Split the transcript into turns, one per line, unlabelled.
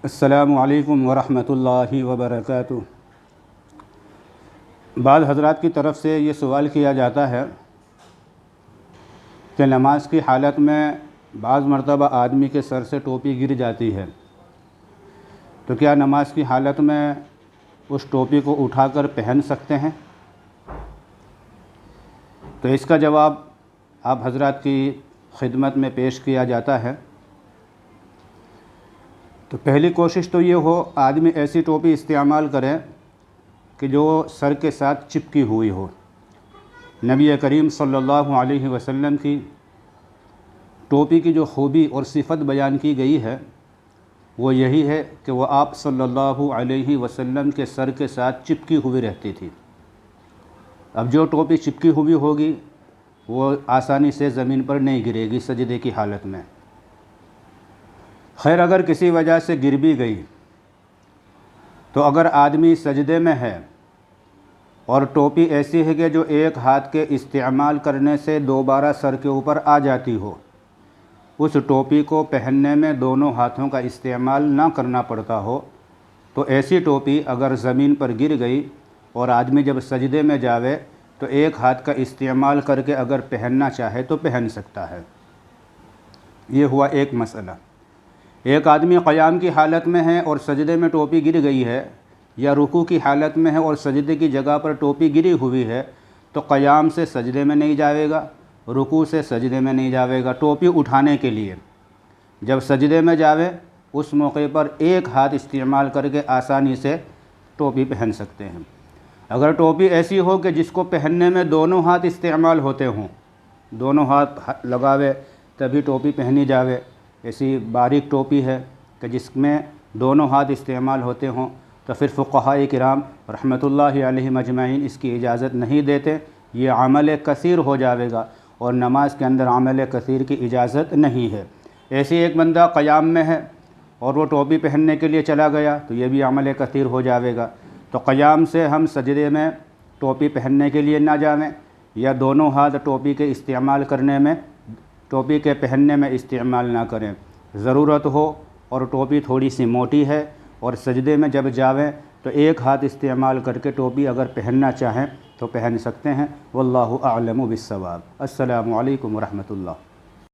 السلام علیکم ورحمۃ اللہ وبرکاتہ۔ بعض حضرات کی طرف سے یہ سوال کیا جاتا ہے کہ نماز کی حالت میں بعض مرتبہ آدمی کے سر سے ٹوپی گر جاتی ہے، تو کیا نماز کی حالت میں اس ٹوپی کو اٹھا کر پہن سکتے ہیں؟ تو اس کا جواب آپ حضرات کی خدمت میں پیش کیا جاتا ہے۔ تو پہلی کوشش تو یہ ہو آدمی ایسی ٹوپی استعمال کرے کہ جو سر کے ساتھ چپکی ہوئی ہو۔ نبی کریم صلی اللہ علیہ وسلم کی ٹوپی کی جو خوبی اور صفت بیان کی گئی ہے وہ یہی ہے کہ وہ آپ صلی اللہ علیہ وسلم کے سر کے ساتھ چپکی ہوئی رہتی تھی۔ اب جو ٹوپی چپکی ہوئی ہوگی وہ آسانی سے زمین پر نہیں گرے گی سجدے کی حالت میں۔ خیر اگر کسی وجہ سے گر بھی گئی تو اگر آدمی سجدے میں ہے اور ٹوپی ایسی ہے کہ جو ایک ہاتھ کے استعمال کرنے سے دوبارہ سر کے اوپر آ جاتی ہو، اس ٹوپی کو پہننے میں دونوں ہاتھوں کا استعمال نہ کرنا پڑتا ہو، تو ایسی ٹوپی اگر زمین پر گر گئی اور آدمی جب سجدے میں جاوے تو ایک ہاتھ کا استعمال کر کے اگر پہننا چاہے تو پہن سکتا ہے۔ یہ ہوا ایک مسئلہ۔ ایک آدمی قیام کی حالت میں ہے اور سجدے میں ٹوپی گر گئی ہے، یا رکوع کی حالت میں ہے اور سجدے کی جگہ پر ٹوپی گری ہوئی ہے، تو قیام سے سجدے میں نہیں جاوے گا، رکوع سے سجدے میں نہیں جاوے گا۔ ٹوپی اٹھانے کے لیے جب سجدے میں جاوے اس موقع پر ایک ہاتھ استعمال کر کے آسانی سے ٹوپی پہن سکتے ہیں۔ اگر ٹوپی ایسی ہو کہ جس کو پہننے میں دونوں ہاتھ استعمال ہوتے ہوں، دونوں ہاتھ لگاوے تبھی ٹوپی پہنی جاوے، ایسی باریک ٹوپی ہے کہ جس میں دونوں ہاتھ استعمال ہوتے ہوں، تو پھر فقہاء کرام رحمۃ اللہ علیہم اجمعین اس کی اجازت نہیں دیتے، یہ عمل کثیر ہو جاوے گا اور نماز کے اندر عمل کثیر کی اجازت نہیں ہے۔ ایسے ایک بندہ قیام میں ہے اور وہ ٹوپی پہننے کے لیے چلا گیا تو یہ بھی عمل کثیر ہو جاوے گا۔ تو قیام سے ہم سجدے میں ٹوپی پہننے کے لیے نہ جاویں، یا دونوں ہاتھ ٹوپی کے استعمال کرنے میں، ٹوپی کے پہننے میں استعمال نہ کریں۔ ضرورت ہو اور ٹوپی تھوڑی سی موٹی ہے اور سجدے میں جب جاویں تو ایک ہاتھ استعمال کر کے ٹوپی اگر پہننا چاہیں تو پہن سکتے ہیں۔ واللہ اعلم بالصواب۔ السلام علیکم ورحمۃ اللہ۔